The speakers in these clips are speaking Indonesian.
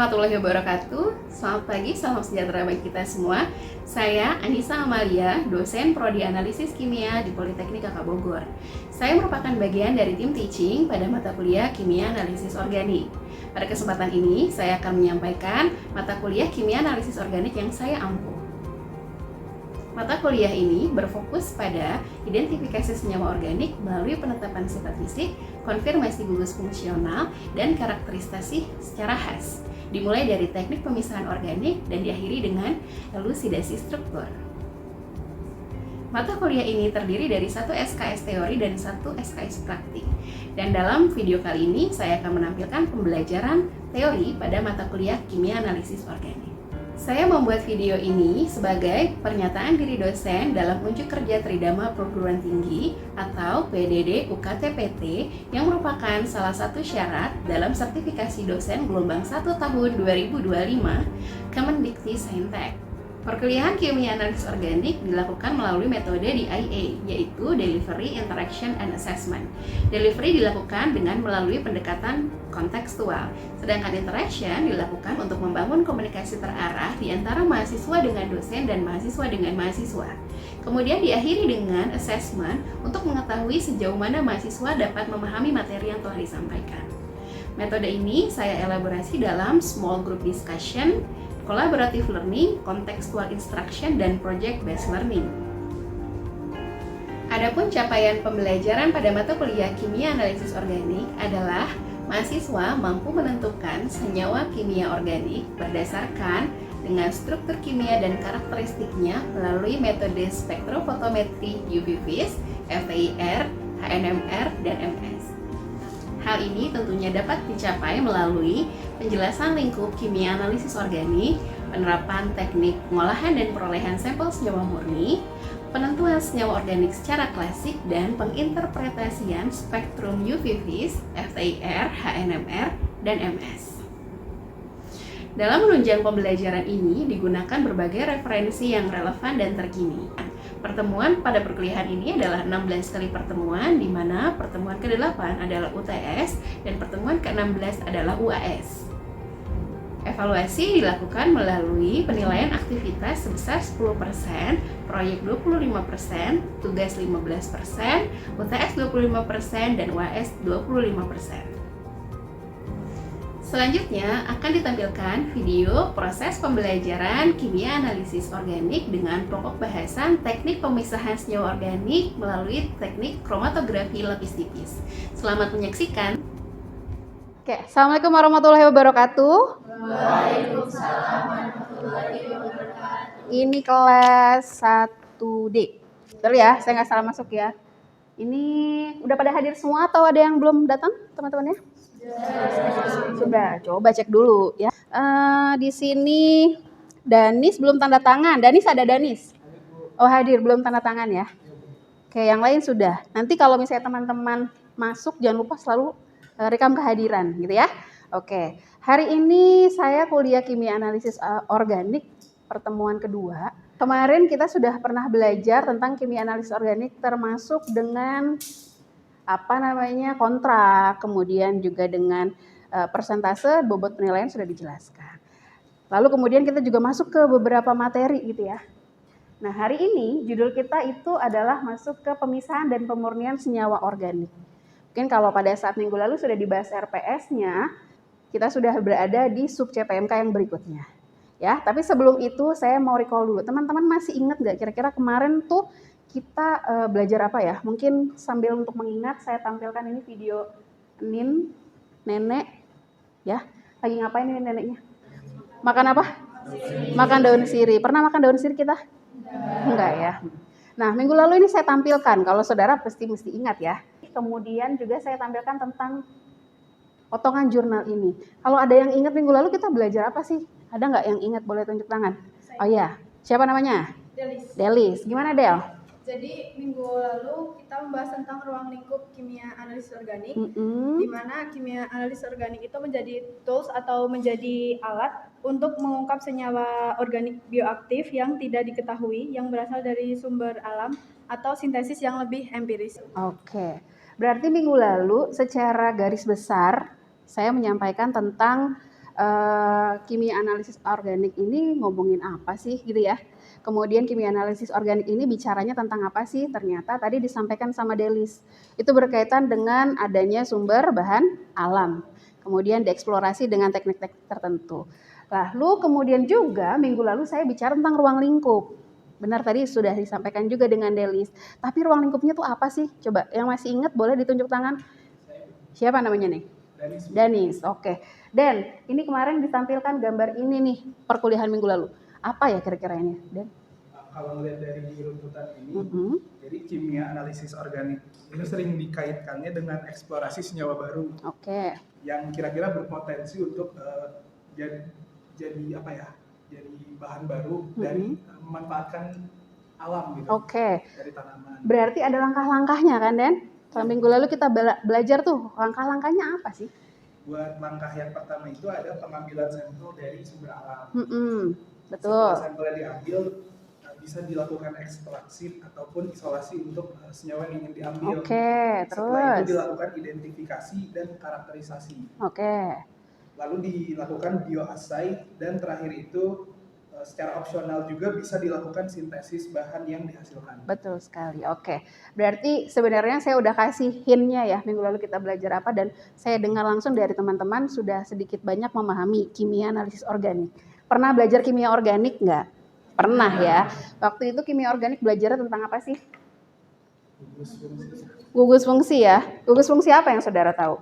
warahmatullahi wabarakatuh. Selamat pagi, salam sejahtera bagi kita semua. Saya Anissa Amalia, dosen Prodi Analisis Kimia di Politeknik Kakak Bogor. Saya merupakan bagian dari tim teaching pada mata kuliah Kimia Analisis Organik. Pada kesempatan ini, saya akan menyampaikan mata kuliah Kimia Analisis Organik yang saya ampuh. Mata kuliah ini berfokus pada identifikasi senyawa organik melalui penetapan sifat fisik, konfirmasi gugus fungsional, dan karakterisasi secara khas. Dimulai dari teknik pemisahan organik dan diakhiri dengan elusidasi struktur. Mata kuliah ini terdiri dari 1 SKS teori dan 1 SKS praktik. Dan dalam video kali ini saya akan menampilkan pembelajaran teori pada mata kuliah Kimia Analisis Organik. Saya membuat video ini sebagai pernyataan diri dosen dalam unjuk kerja Tridharma Perguruan Tinggi atau PDD UKT-PT yang merupakan salah satu syarat dalam sertifikasi dosen gelombang 1 tahun 2025 Kemendikti-Saintek. Perkuliahan Kimia Analisis Organik dilakukan melalui metode DIA, yaitu Delivery, Interaction, and Assessment. Delivery dilakukan dengan melalui pendekatan kontekstual, sedangkan interaction dilakukan untuk membangun komunikasi terarah di antara mahasiswa dengan dosen dan mahasiswa dengan mahasiswa. Kemudian diakhiri dengan assessment untuk mengetahui sejauh mana mahasiswa dapat memahami materi yang telah disampaikan. Metode ini saya elaborasi dalam small group discussion, collaborative learning, contextual instruction, dan project-based learning. Adapun capaian pembelajaran pada mata kuliah Kimia Analisis Organik adalah mahasiswa mampu menentukan senyawa kimia organik berdasarkan dengan struktur kimia dan karakteristiknya melalui metode spektrofotometri UV-Vis, FTIR, HNMR, dan MS. Hal ini tentunya dapat dicapai melalui penjelasan lingkup kimia analisis organik, penerapan teknik pengolahan dan perolehan sampel senyawa murni, penentuan senyawa organik secara klasik, dan penginterpretasian spektrum UV-Vis, FTIR, HNMR, dan MS. Dalam menunjang pembelajaran ini digunakan berbagai referensi yang relevan dan terkini. Pertemuan pada perkuliahan ini adalah 16 kali pertemuan, di mana pertemuan ke-8 adalah UTS dan pertemuan ke-16 adalah UAS. Evaluasi dilakukan melalui penilaian aktivitas sebesar 10%, proyek 25%, tugas 15%, UTS 25%, dan UAS 25%. Selanjutnya akan ditampilkan video proses pembelajaran kimia analisis organik dengan pokok bahasan teknik pemisahan senyawa organik melalui teknik kromatografi lapis tipis. Selamat menyaksikan. Oke, Assalamualaikum warahmatullahi wabarakatuh. Waalaikumsalam warahmatullahi wabarakatuh. Ini kelas 1D. Betul ya, saya nggak salah masuk ya. Ini udah pada hadir semua atau ada yang belum datang teman-temannya? Sudah, coba cek dulu ya. Di sini Danis belum tanda tangan. Danis ada Danis? Oh hadir, belum tanda tangan ya. Oke, yang lain sudah. Nanti kalau misalnya teman-teman masuk jangan lupa selalu rekam kehadiran gitu ya. Oke, hari ini saya kuliah Kimia Analisis Organik pertemuan kedua. Kemarin kita sudah pernah belajar tentang kimia analisis organik termasuk dengan kontrak, kemudian juga dengan persentase bobot penilaian sudah dijelaskan. Lalu kemudian kita juga masuk ke beberapa materi gitu ya. Nah hari ini judul kita itu adalah masuk ke pemisahan dan pemurnian senyawa organik. Mungkin kalau pada saat minggu lalu sudah dibahas RPS-nya, kita sudah berada di sub CPMK yang berikutnya. Ya, tapi sebelum itu saya mau recall dulu. Teman-teman masih ingat nggak kira-kira kemarin tuh kita belajar apa ya? Mungkin sambil untuk mengingat saya tampilkan ini video nenek ya. Lagi ngapain ini neneknya? Makan apa? Makan daun sirih. Pernah makan daun sirih kita? Enggak ya. Nah, minggu lalu ini saya tampilkan, kalau saudara mesti ingat ya. Kemudian juga saya tampilkan tentang potongan jurnal ini. Kalau ada yang ingat minggu lalu kita belajar apa sih? Ada nggak yang ingat? Boleh tunjuk tangan. Oh iya, siapa namanya? Delis. Gimana Del? Jadi minggu lalu kita membahas tentang ruang lingkup kimia analisis organik, di mana kimia analisis organik itu menjadi tools atau menjadi alat untuk mengungkap senyawa organik bioaktif yang tidak diketahui, yang berasal dari sumber alam atau sintesis yang lebih empiris. Oke, berarti minggu lalu secara garis besar saya menyampaikan tentang kimia analisis organik ini ngomongin apa sih gitu ya. Kemudian kimia analisis organik ini bicaranya tentang apa sih? Ternyata tadi disampaikan sama Delis. Itu berkaitan dengan adanya sumber bahan alam. Kemudian dieksplorasi dengan teknik-teknik tertentu. Lalu kemudian juga minggu lalu saya bicara tentang ruang lingkup. Benar tadi sudah disampaikan juga dengan Delis. Tapi ruang lingkupnya tuh apa sih? Coba yang masih ingat boleh ditunjuk tangan. Siapa namanya nih? Danis. Oke. Dan ini kemarin ditampilkan gambar ini nih perkuliahan minggu lalu. Apa ya kira-kira ini, Dan? Kalau melihat dari runtutan ini, jadi kimia analisis organik ini sering dikaitkannya dengan eksplorasi senyawa baru. Oke. Yang kira-kira berpotensi untuk jadi apa ya? Jadi bahan baru dari memanfaatkan alam gitu. Oke. Dari tanaman. Berarti ada langkah-langkahnya kan, Dan? Minggu lalu kita belajar tuh langkah-langkahnya apa sih? Buat langkah yang pertama itu ada pengambilan sampel dari sumber alam. Betul. Setelah sampelnya diambil, bisa dilakukan ekstraksi ataupun isolasi untuk senyawa yang ingin diambil. Oke, Setelah terus? itu dilakukan identifikasi dan karakterisasi. Oke. Lalu dilakukan bioassay dan terakhir itu secara opsional juga bisa dilakukan sintesis bahan yang dihasilkan. Betul sekali. Oke. Berarti sebenarnya saya udah kasih hint-nya ya, minggu lalu kita belajar apa, dan saya dengar langsung dari teman-teman sudah sedikit banyak memahami kimia analisis organik. Pernah belajar kimia organik nggak? Pernah ya. Waktu itu kimia organik belajarnya tentang apa sih? Gugus fungsi ya. Gugus fungsi apa yang saudara tahu?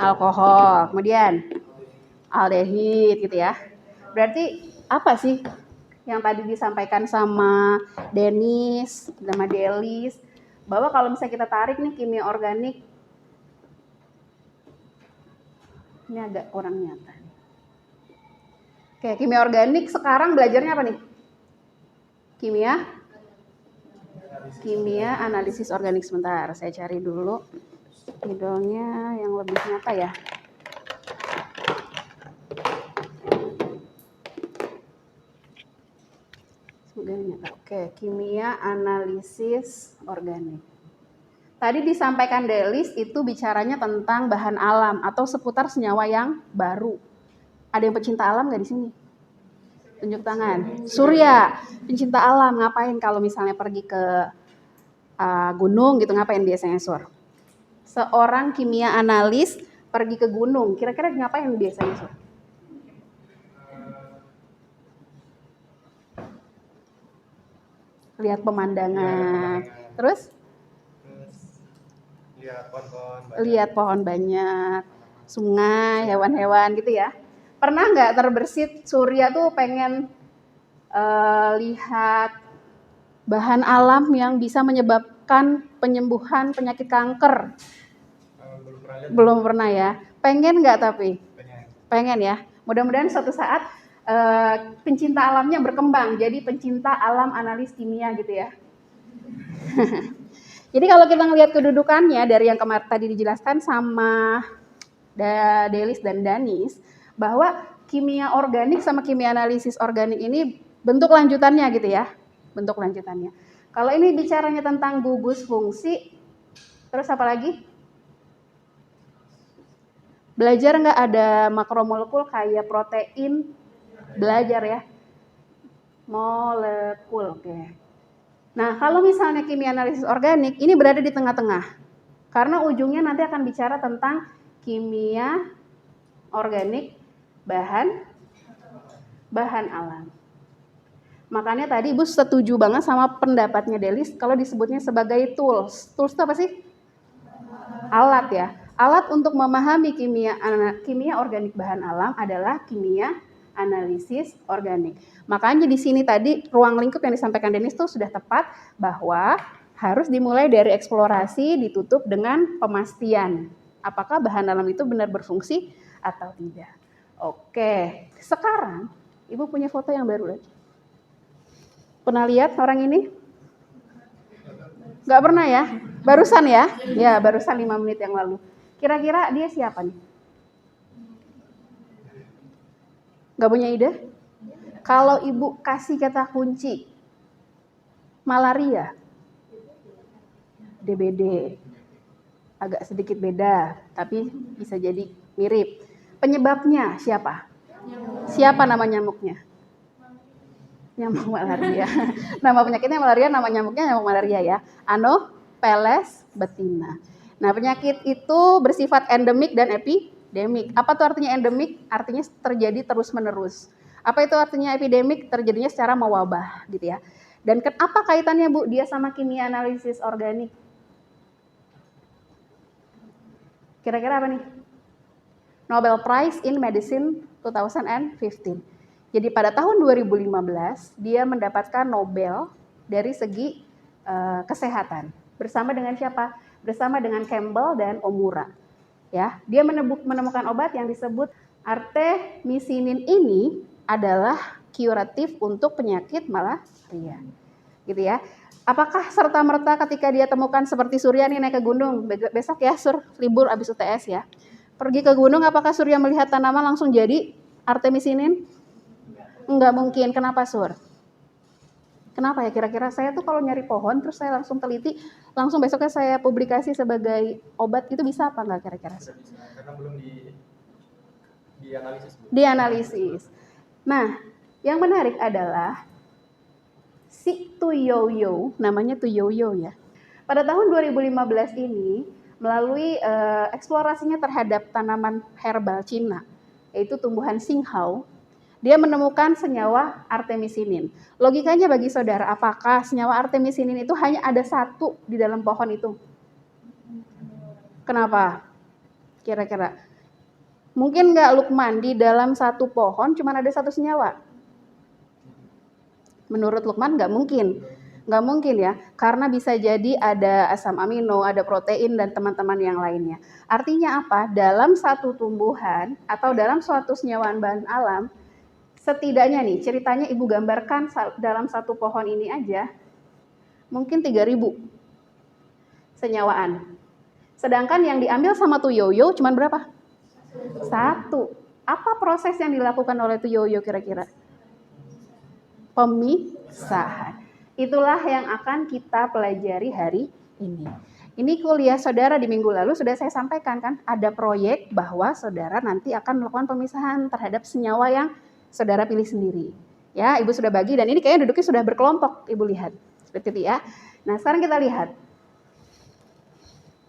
Alkohol. Kemudian aldehid gitu ya. Berarti apa sih yang tadi disampaikan sama Denis, sama Delis, bahwa kalau misalnya kita tarik nih kimia organik, ini agak kurang nyata. Oke, kimia organik sekarang belajarnya apa nih? Kimia analisis organik. Sebentar, saya cari dulu judulnya yang lebih nyata ya. Oke, kimia analisis organik. Tadi disampaikan Delis itu bicaranya tentang bahan alam atau seputar senyawa yang baru. Ada yang pecinta alam nggak di sini? Tunjuk tangan. Surya, pencinta alam, ngapain kalau misalnya pergi ke gunung gitu, ngapain biasanya, Sur? Seorang kimia analis pergi ke gunung, kira-kira ngapain biasanya, Sur? Lihat pemandangan. Terus lihat pohon banyak, sungai, hewan-hewan gitu ya. Pernah nggak terbersit Surya tuh pengen lihat bahan alam yang bisa menyebabkan penyembuhan penyakit kanker? Belum pernah ya. Pengen nggak tapi? Pengen ya. Mudah-mudahan suatu saat pencinta alamnya berkembang jadi pencinta alam analis kimia gitu ya. Jadi kalau kita ngelihat kedudukannya dari yang kemarin tadi dijelaskan sama Delis dan Danis, bahwa kimia organik sama kimia analisis organik ini bentuk lanjutannya gitu ya. Bentuk lanjutannya. Kalau ini bicaranya tentang gugus fungsi, terus apa lagi? Belajar nggak ada makromolekul kayak protein? Belajar ya, molekul. Oke. Nah, kalau misalnya kimia analisis organik ini berada di tengah-tengah, karena ujungnya nanti akan bicara tentang kimia organik bahan alam. Makanya tadi Ibu setuju banget sama pendapatnya Delis kalau disebutnya sebagai tools. Tools itu apa sih? Alat ya. Alat untuk memahami kimia organik bahan alam adalah kimia analisis organik. Makanya di sini tadi ruang lingkup yang disampaikan Denis itu sudah tepat bahwa harus dimulai dari eksplorasi ditutup dengan pemastian apakah bahan alam itu benar berfungsi atau tidak. Oke, sekarang Ibu punya foto yang baru lagi. Pernah lihat orang ini? Nggak pernah ya? Barusan ya? Ya, barusan 5 menit yang lalu. Kira-kira dia siapa nih? Gak punya ide? Kalau Ibu kasih kata kunci, malaria, DBD, agak sedikit beda, tapi bisa jadi mirip. Penyebabnya siapa? Siapa nama nyamuknya? Nyamuk malaria. Nama penyakitnya malaria, nama nyamuknya nyamuk malaria ya. Anopheles betina. Nah, penyakit itu bersifat endemik dan epidemik. Apa tuh artinya endemik? Artinya terjadi terus-menerus. Apa itu artinya epidemik? Terjadinya secara mewabah gitu ya. Dan apa kaitannya Bu dia sama kimia analisis organik? Kira-kira apa nih? Nobel Prize in Medicine 2015. Jadi pada tahun 2015 dia mendapatkan Nobel dari segi kesehatan. Bersama dengan siapa? Bersama dengan Campbell dan Omura. Ya, dia menemukan obat yang disebut artemisinin. Ini adalah kuratif untuk penyakit malaria. Gitu ya. Apakah serta-merta ketika dia temukan seperti Surya nih naik ke gunung, besok ya Sur libur abis UTS ya. Pergi ke gunung, apakah Surya melihat tanaman langsung jadi artemisinin? Enggak mungkin. Kenapa Sur? Kenapa ya kira-kira? Saya tuh kalau nyari pohon terus saya langsung teliti, langsung besoknya saya publikasi sebagai obat, itu bisa apa enggak kira-kira? Bisa, karena belum dianalisis. Dianalisis. Nah, yang menarik adalah si Tuyoyo, namanya Tuyoyo ya. Pada tahun 2015 ini, melalui eksplorasinya terhadap tanaman herbal Cina, yaitu tumbuhan Xinghao, dia menemukan senyawa artemisinin. Logikanya bagi saudara, apakah senyawa artemisinin itu hanya ada satu di dalam pohon itu? Kenapa? Kira-kira. Mungkin nggak Lukman, di dalam satu pohon cuma ada satu senyawa? Menurut Lukman nggak mungkin. Nggak mungkin ya, karena bisa jadi ada asam amino, ada protein, dan teman-teman yang lainnya. Artinya apa? Dalam satu tumbuhan atau dalam suatu senyawaan bahan alam, setidaknya nih, ceritanya Ibu gambarkan dalam satu pohon ini aja, mungkin 3.000 senyawaan. Sedangkan yang diambil sama Tuyoyo cuma berapa? 1. Apa proses yang dilakukan oleh Tuyoyo kira-kira? Pemisahan. Itulah yang akan kita pelajari hari ini. Ini kuliah saudara di minggu lalu sudah saya sampaikan kan, ada proyek bahwa saudara nanti akan melakukan pemisahan terhadap senyawa yang saudara pilih sendiri. Ya, Ibu sudah bagi dan ini kayaknya duduknya sudah berkelompok, Ibu lihat. Seperti itu ya. Nah, sekarang kita lihat.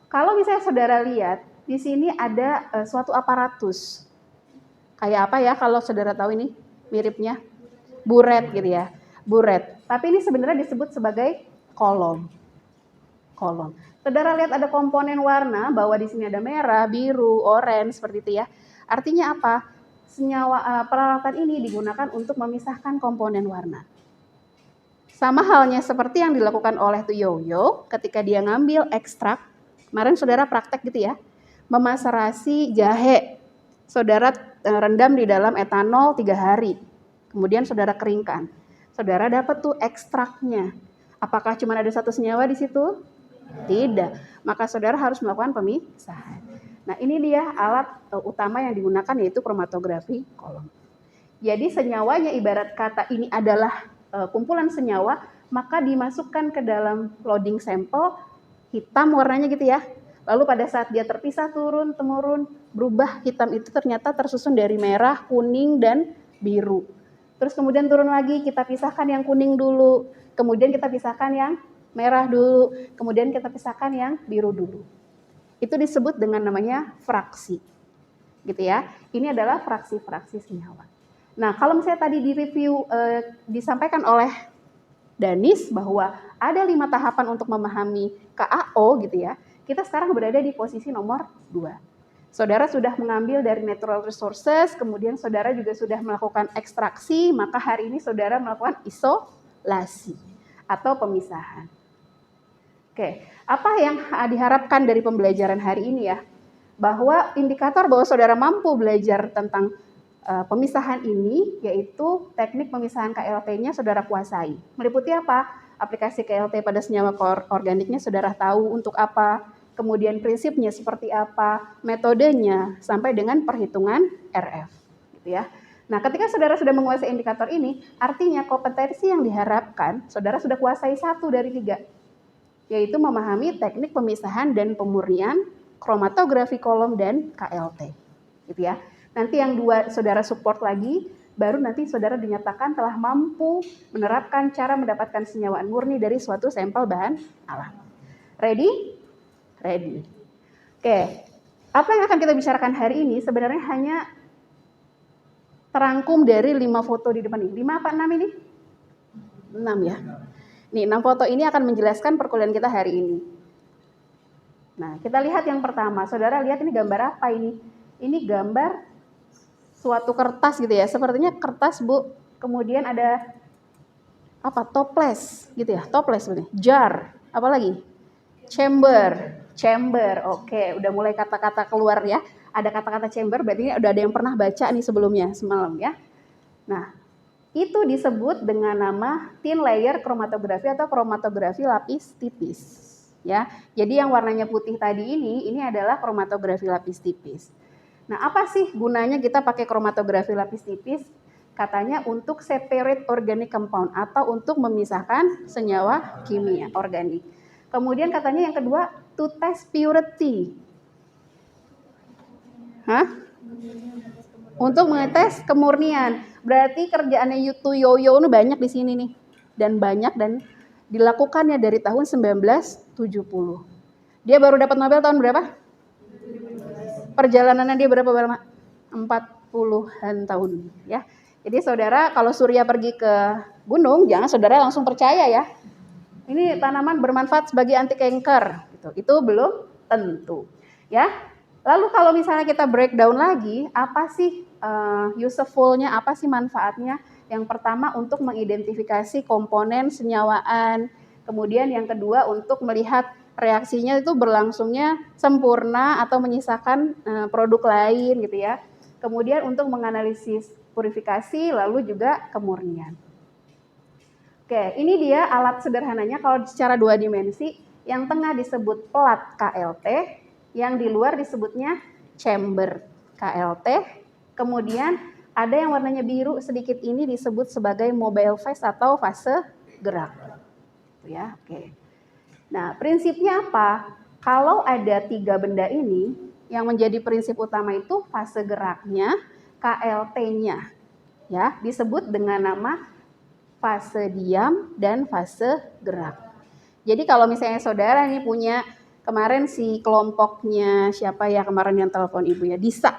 Kalau misalnya saudara lihat, di sini ada suatu aparatus. Kayak apa ya kalau saudara tahu ini? Miripnya buret gitu ya. Buret. Tapi ini sebenarnya disebut sebagai kolom. Kolom. Saudara lihat ada komponen warna bahwa di sini ada merah, biru, oranye seperti itu ya. Artinya apa? Senyawa peralatan ini digunakan untuk memisahkan komponen warna. Sama halnya seperti yang dilakukan oleh Tuyoyo ketika dia ngambil ekstrak. Kemarin saudara praktek gitu ya. Memaserasi jahe. Saudara rendam di dalam etanol 3 hari. Kemudian saudara keringkan. Saudara dapat tuh ekstraknya. Apakah cuma ada satu senyawa di situ? Tidak. Maka saudara harus melakukan pemisahan. Nah, ini dia alat utama yang digunakan yaitu kromatografi kolom. Jadi senyawanya ibarat kata ini adalah kumpulan senyawa, maka dimasukkan ke dalam loading sampel hitam warnanya gitu ya. Lalu pada saat dia terpisah temurun berubah hitam itu ternyata tersusun dari merah, kuning dan biru. Terus kemudian turun lagi, kita pisahkan yang kuning dulu, kemudian kita pisahkan yang merah dulu, kemudian kita pisahkan yang biru dulu. Itu disebut dengan namanya fraksi. Gitu ya. Ini adalah fraksi-fraksi senyawa. Nah, kalau misalnya tadi di review disampaikan oleh Danis bahwa ada 5 tahapan untuk memahami KAO gitu ya. Kita sekarang berada di posisi nomor 2. Saudara sudah mengambil dari natural resources, kemudian saudara juga sudah melakukan ekstraksi, maka hari ini saudara melakukan isolasi atau pemisahan. Oke, apa yang diharapkan dari pembelajaran hari ini ya? Bahwa indikator bahwa saudara mampu belajar tentang pemisahan ini, yaitu teknik pemisahan KLT-nya saudara kuasai. Meliputi apa? Aplikasi KLT pada senyawa organiknya saudara tahu untuk apa, kemudian prinsipnya seperti apa, metodenya, sampai dengan perhitungan RF. Gitu ya. Nah, ketika saudara sudah menguasai indikator ini, artinya kompetensi yang diharapkan, saudara sudah kuasai 1 dari 3. Yaitu memahami teknik pemisahan dan pemurnian, kromatografi kolom, dan KLT. Gitu ya. Nanti yang 2 saudara support lagi, baru nanti saudara dinyatakan telah mampu menerapkan cara mendapatkan senyawaan murni dari suatu sampel bahan alam. Ready? Ready. Oke, apa yang akan kita bicarakan hari ini sebenarnya hanya terangkum dari 5 foto di depan ini. 5 apa 6 ini? 6 ya. Nih, 6 foto ini akan menjelaskan perkuliahan kita hari ini. Nah, kita lihat yang pertama. Saudara lihat ini gambar apa ini? Ini gambar suatu kertas gitu ya. Sepertinya kertas, Bu. Kemudian ada apa? Toples gitu ya. Toples bener. Jar. Apa lagi? Chamber. Chamber. Oke, udah mulai kata-kata keluar ya. Ada kata-kata chamber, berarti ini udah ada yang pernah baca nih sebelumnya semalam ya. Nah, itu disebut dengan nama thin layer kromatografi atau kromatografi lapis tipis. Ya, jadi yang warnanya putih tadi ini adalah kromatografi lapis tipis. Nah, apa sih gunanya kita pakai kromatografi lapis tipis? Katanya untuk separate organic compound atau untuk memisahkan senyawa kimia organik. Kemudian katanya yang kedua, to test purity. Untuk mengetes kemurnian. Berarti kerjaannya Yutu Yoyo ini banyak di sini nih. Dan banyak dan dilakukannya dari tahun 1970. Dia baru dapat Nobel tahun berapa? Perjalanannya dia berapa lama? 40-an tahun ya. Jadi saudara kalau Surya pergi ke gunung, jangan saudara langsung percaya ya. Ini tanaman bermanfaat sebagai anti kanker gitu. Itu belum tentu ya. Lalu kalau misalnya kita breakdown lagi, apa sih useful-nya, apa sih manfaatnya? Yang pertama untuk mengidentifikasi komponen senyawaan. Kemudian yang kedua untuk melihat reaksinya itu berlangsungnya sempurna atau menyisakan produk lain gitu ya. Kemudian untuk menganalisis purifikasi lalu juga kemurnian. Oke, ini dia alat sederhananya kalau secara 2 dimensi. Yang tengah disebut plat KLT, yang di luar disebutnya chamber KLT. Kemudian ada yang warnanya biru sedikit ini disebut sebagai mobile phase atau fase gerak. Ya, oke. Nah, prinsipnya apa? Kalau ada 3 benda ini, yang menjadi prinsip utama itu fase geraknya, KLT-nya. Ya, disebut dengan nama fase diam dan fase gerak. Jadi kalau misalnya saudara nih punya kemarin si kelompoknya siapa ya kemarin yang telepon ibu ya, Disa.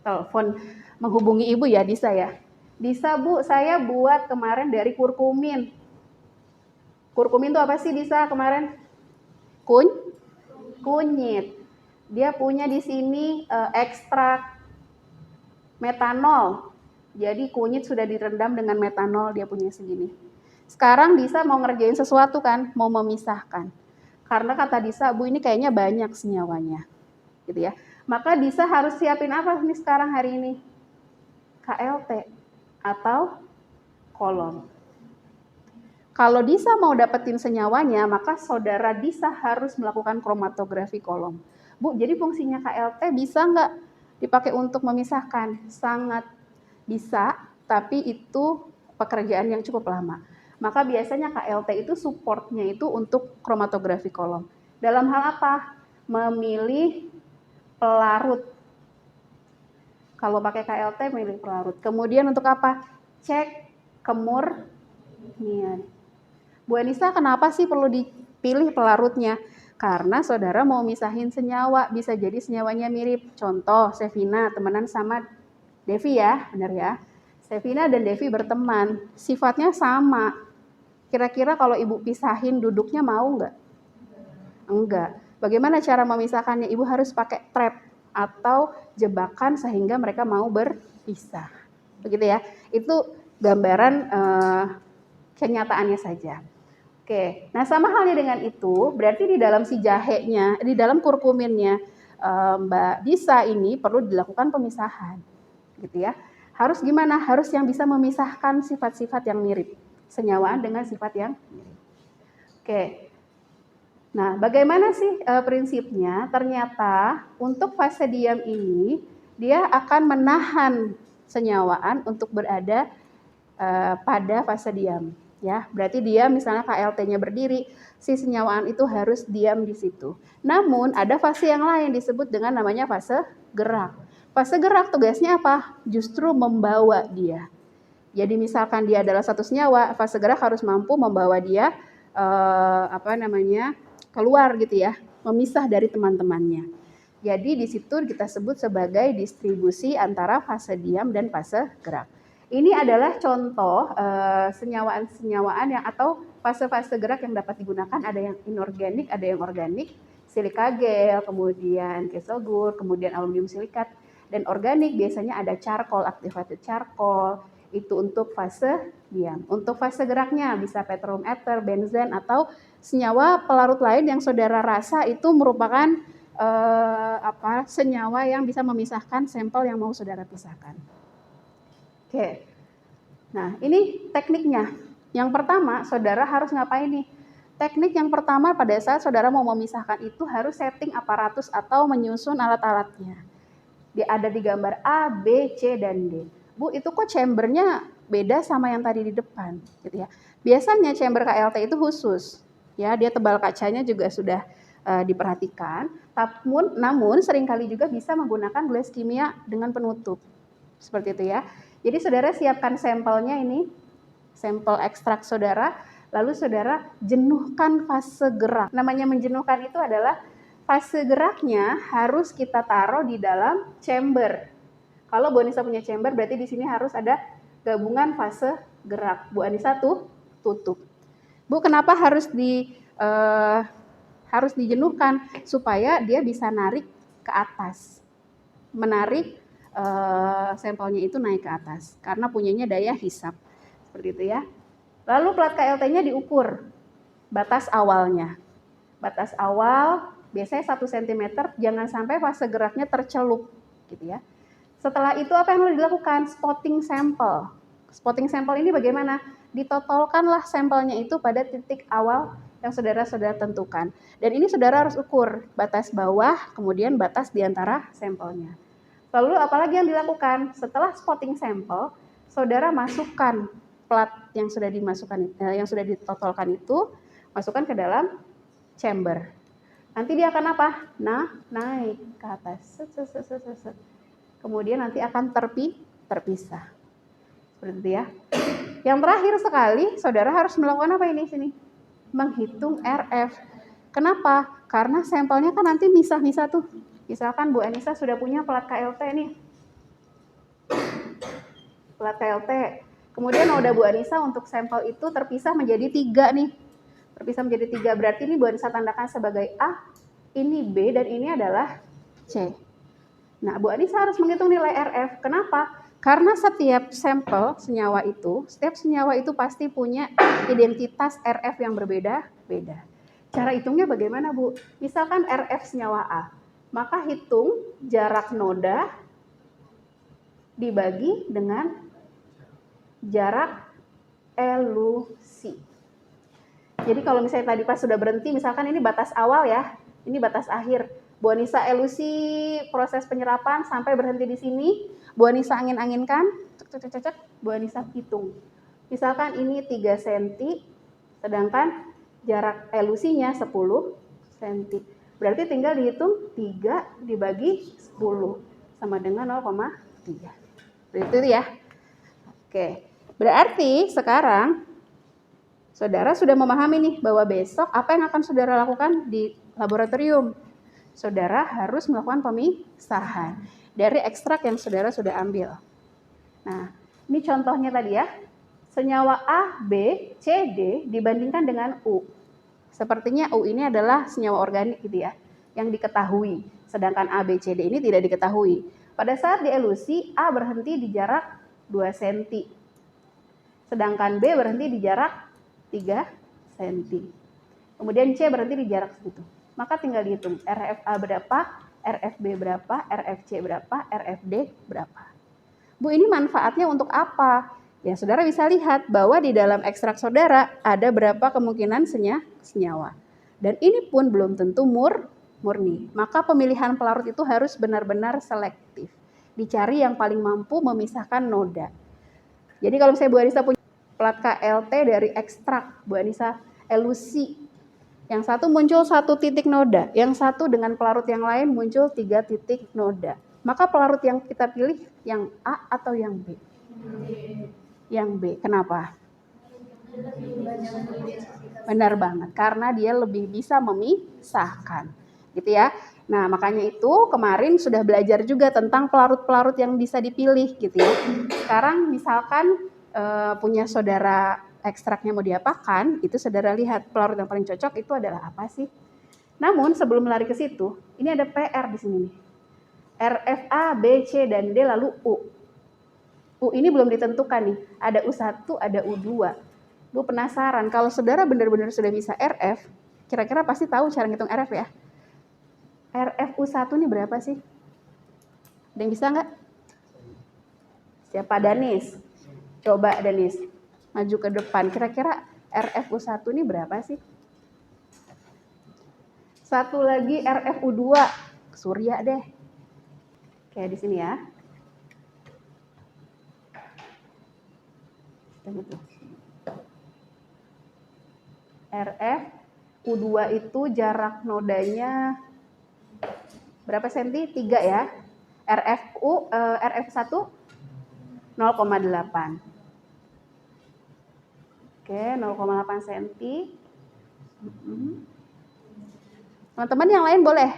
Telepon menghubungi ibu ya, Disa ya. Disa Bu, saya buat kemarin dari kurkumin. Kurkumin itu apa sih Disa kemarin? Kunyit. Dia punya di sini ekstrak metanol. Jadi kunyit sudah direndam dengan metanol, dia punya segini. Sekarang Disa mau ngerjain sesuatu kan, mau memisahkan. Karena kata Disa, Bu ini kayaknya banyak senyawanya. Gitu ya. Maka Disa harus siapin apa nih sekarang hari ini? KLT atau kolom. Kalau Disa mau dapetin senyawanya, maka saudara Disa harus melakukan kromatografi kolom. Bu, jadi fungsinya KLT bisa nggak dipakai untuk memisahkan? Sangat bisa, tapi itu pekerjaan yang cukup lama. Maka biasanya KLT itu supportnya itu untuk kromatografi kolom. Dalam hal apa? Memilih pelarut. Kalau pakai KLT memilih pelarut. Kemudian untuk apa? Cek kemurnian. Bu Anissa, kenapa sih perlu dipilih pelarutnya? Karena saudara mau misahin senyawa, bisa jadi senyawanya mirip. Contoh, Sevina temenan sama Devi ya, benar ya. Sevina dan Devi berteman, sifatnya sama. Kira-kira kalau ibu pisahin duduknya mau nggak? Enggak. Bagaimana cara memisahkannya? Ibu harus pakai trap atau jebakan sehingga mereka mau berpisah. Begitu ya. Itu gambaran kenyataannya saja. Oke, nah sama halnya dengan itu, berarti di dalam si jahenya, di dalam kurkuminnya Mbak Disa ini perlu dilakukan pemisahan, gitu ya. Harus gimana? Harus yang bisa memisahkan sifat-sifat yang mirip, senyawaan dengan sifat yang mirip. Oke, nah bagaimana sih prinsipnya? Ternyata untuk fase diam ini, dia akan menahan senyawaan untuk berada pada fase diam. Ya, berarti dia misalnya KLT-nya berdiri, si senyawaan itu harus diam di situ. Namun ada fase yang lain disebut dengan namanya fase gerak. Fase gerak tugasnya apa? Justru membawa dia. Jadi misalkan dia adalah satu senyawa, fase gerak harus mampu membawa dia keluar gitu ya, memisah dari teman-temannya. Jadi di situ kita sebut sebagai distribusi antara fase diam dan fase gerak. Ini adalah contoh senyawaan-senyawaan yang atau fase-fase gerak yang dapat digunakan, ada yang inorganik, ada yang organik, silika gel, kemudian keselgur, kemudian aluminium silikat, dan organik biasanya ada charcoal, activated charcoal, itu untuk fase diam. Untuk fase geraknya bisa petroleum ether, benzen, atau senyawa pelarut lain yang saudara rasa itu merupakan senyawa yang bisa memisahkan sampel yang mau saudara pisahkan. Oke. Nah, ini tekniknya. Yang pertama, saudara harus ngapain nih? Teknik yang pertama pada saat saudara mau memisahkan itu harus setting aparatus atau menyusun alat-alatnya. Dia ada di gambar A, B, C, dan D. Bu, itu kok chambernya beda sama yang tadi di depan, gitu ya. Biasanya chamber KLT itu khusus, ya, dia tebal kacanya juga sudah diperhatikan. Namun seringkali juga bisa menggunakan gelas kimia dengan penutup, seperti itu ya. Jadi saudara siapkan sampelnya ini, sampel ekstrak saudara, lalu saudara jenuhkan fase gerak. Namanya menjenuhkan itu adalah fase geraknya harus kita taruh di dalam chamber. Kalau Bu Anissa punya chamber, berarti di sini harus ada gabungan fase gerak. Bu Anissa tutup. Bu, kenapa harus dijenuhkan? Supaya dia bisa narik ke atas. Menarik sampelnya itu naik ke atas. Karena punyanya daya hisap. Seperti itu ya. Lalu plat KLT-nya diukur. Batas awalnya. Batas awal biasanya 1 cm, jangan sampai fase geraknya tercelup. Gitu ya. Setelah itu apa yang harus dilakukan? Spotting sampel. Spotting sampel ini bagaimana? Ditotolkanlah sampelnya itu pada titik awal yang saudara-saudara tentukan. Dan ini saudara harus ukur batas bawah, kemudian batas di antara sampelnya. Lalu apalagi yang dilakukan? Setelah spotting sampel, saudara masukkan plat yang sudah ditotolkan itu, masukkan ke dalam chamber. Nanti dia akan apa? Naik ke atas. Kemudian nanti akan terpisah. Seperti itu ya. Yang terakhir sekali, saudara harus melakukan apa ini sini? Menghitung RF. Kenapa? Karena sampelnya kan nanti misah-misah tuh. Misalkan Bu Anissa sudah punya plat KLT nih. Plat KLT. Kemudian noda Bu Anissa untuk sampel itu terpisah menjadi 3 nih. Terpisah menjadi 3. Berarti ini Bu Anissa tandakan sebagai A, ini B, dan ini adalah C. Nah, Bu Anissa harus menghitung nilai RF. Kenapa? Karena setiap sampel senyawa itu pasti punya identitas RF yang berbeda-beda. Cara hitungnya bagaimana, Bu? Misalkan RF senyawa A, maka hitung jarak noda dibagi dengan jarak elusi. Jadi kalau misalnya tadi pas sudah berhenti, misalkan ini batas awal ya, ini batas akhir. Bu Anissa elusi proses penyerapan sampai berhenti di sini. Bu Anissa angin-anginkan, Bu Anissa hitung. Misalkan ini 3 cm, sedangkan jarak elusinya 10 cm. Berarti tinggal dihitung 3 dibagi 10 sama dengan 0,3. Itu ya. Oke. Berarti sekarang saudara sudah memahami nih bahwa besok apa yang akan saudara lakukan di laboratorium. Saudara harus melakukan pemisahan dari ekstrak yang saudara sudah ambil. Nah, ini contohnya tadi ya. Senyawa A, B, C, D dibandingkan dengan U. Sepertinya U ini adalah senyawa organik gitu ya, yang diketahui. Sedangkan A, B, C, D ini tidak diketahui. Pada saat dielusi, A berhenti di jarak 2 cm. Sedangkan B berhenti di jarak 3 cm. Kemudian C berhenti di jarak segitu. Maka tinggal dihitung RFA berapa, RFB berapa, RFC berapa, RFD berapa. Bu, ini manfaatnya untuk apa? Ya, saudara bisa lihat bahwa di dalam ekstrak saudara ada berapa kemungkinan senyawa. Dan ini pun belum tentu murni. Maka pemilihan pelarut itu harus benar-benar selektif. Dicari yang paling mampu memisahkan noda. Jadi kalau misalnya Bu Anissa punya plat KLT dari ekstrak, Bu Anissa elusi. Yang satu muncul 1 titik noda, yang satu dengan pelarut yang lain muncul 3 titik noda. Maka pelarut yang kita pilih yang A atau yang B? Yang B. Kenapa? Benar banget, karena dia lebih bisa memisahkan, gitu ya. Nah, makanya itu kemarin sudah belajar juga tentang pelarut-pelarut yang bisa dipilih, gitu ya. Sekarang misalkan punya saudara ekstraknya mau diapakan, itu saudara lihat pelarut yang paling cocok itu adalah apa sih. Namun sebelum lari ke situ, ini ada PR di sini nih. RFA, B, C, dan D lalu U. U ini belum ditentukan nih. Ada U1, ada U2. Lu penasaran, kalau saudara benar-benar sudah bisa RF, kira-kira pasti tahu cara ngitung RF ya. RF U1 ini berapa sih? Ada yang bisa nggak? Siapa? Danis? Coba Danis, maju ke depan. Kira-kira RF U1 ini berapa sih? Satu lagi RF U2. Surya deh. Kayak di sini ya. RF U2 itu jarak nodanya berapa senti? 3 ya. RF1 0,8. Oke, 0,8 cm. Teman-teman yang lain boleh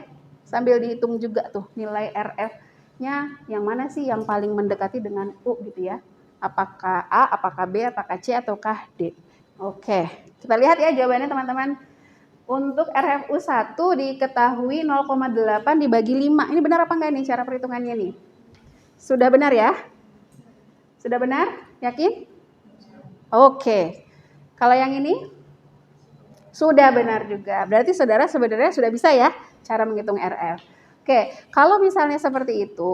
sambil dihitung juga tuh nilai RF-nya yang mana sih yang paling mendekati dengan U gitu ya. Apakah A, apakah B, apakah C, ataukah D. Oke, kita lihat ya jawabannya teman-teman. Untuk RFU1 diketahui 0,8 dibagi 5. Ini benar apa enggak nih cara perhitungannya nih? Sudah benar ya? Sudah benar? Yakin? Oke. Kalau yang ini? Sudah benar juga. Berarti saudara sebenarnya sudah bisa ya cara menghitung RF. Oke, kalau misalnya seperti itu,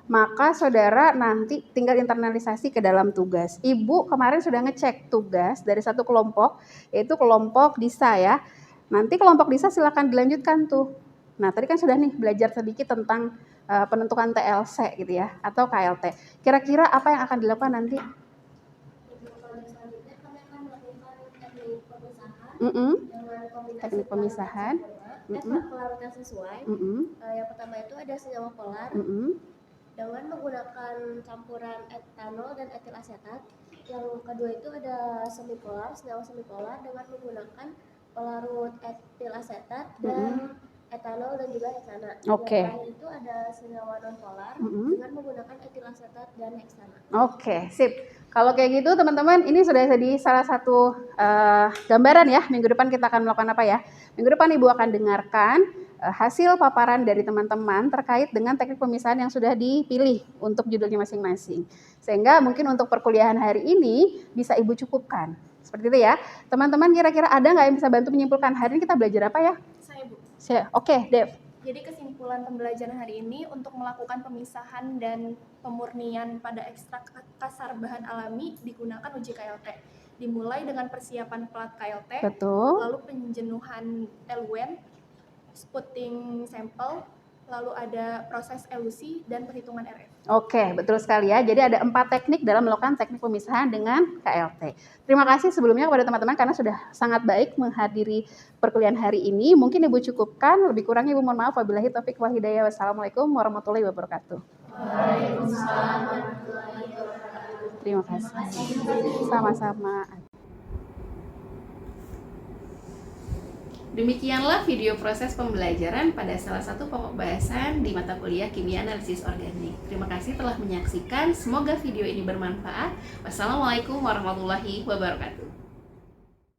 maka saudara nanti tinggal internalisasi ke dalam tugas. Ibu kemarin sudah ngecek tugas dari satu kelompok, yaitu kelompok Disa ya. Nanti kelompok Disa silakan dilanjutkan tuh. Nah, tadi kan sudah nih belajar sedikit tentang penentukan TLC gitu ya, atau KLT. Kira-kira apa yang akan dilakukan nanti? Teknik pemisahan. Pelarut yang sesuai. Yang pertama itu ada senyawa polar dengan menggunakan campuran etanol dan etil asetat. Yang kedua itu ada semipolar, senyawa semipolar dengan menggunakan pelarut etil asetat dan etanol dan juga heksana. Oke. Yang terakhir itu ada senyawa nonpolar dengan menggunakan etil asetat dan heksana. Oke, sip. Kalau kayak gitu teman-teman, ini sudah jadi salah satu gambaran ya. Minggu depan kita akan melakukan apa ya? Minggu depan Ibu akan dengarkan hasil paparan dari teman-teman terkait dengan teknik pemisahan yang sudah dipilih untuk judulnya masing-masing. Sehingga mungkin untuk perkuliahan hari ini bisa Ibu cukupkan. Seperti itu ya. Teman-teman kira-kira ada nggak yang bisa bantu menyimpulkan hari ini kita belajar apa ya? Saya, Bu. Oke, Dev. Jadi kesimpulan pembelajaran hari ini untuk melakukan pemisahan dan pemurnian pada ekstrak kasar bahan alami digunakan uji KLT. Dimulai dengan persiapan plat KLT, Betul. lalu penjenuhan eluent, sputting sampel, lalu ada proses elusi dan perhitungan RF. Oke, betul sekali ya. Jadi ada 4 teknik dalam melakukan teknik pemisahan dengan KLT. Terima kasih sebelumnya kepada teman-teman karena sudah sangat baik menghadiri perkuliahan hari ini. Mungkin Ibu cukupkan, lebih kurangnya Ibu mohon maaf. Wabillahi taufiq wal hidayah. Wassalamualaikum warahmatullahi wabarakatuh. Waalaikumsalam warahmatullahi wabarakatuh. Terima kasih. Sama-sama. Demikianlah video proses pembelajaran pada salah satu pokok bahasan di mata kuliah Kimia Analisis Organik. Terima kasih telah menyaksikan. Semoga video ini bermanfaat. Wassalamualaikum warahmatullahi wabarakatuh.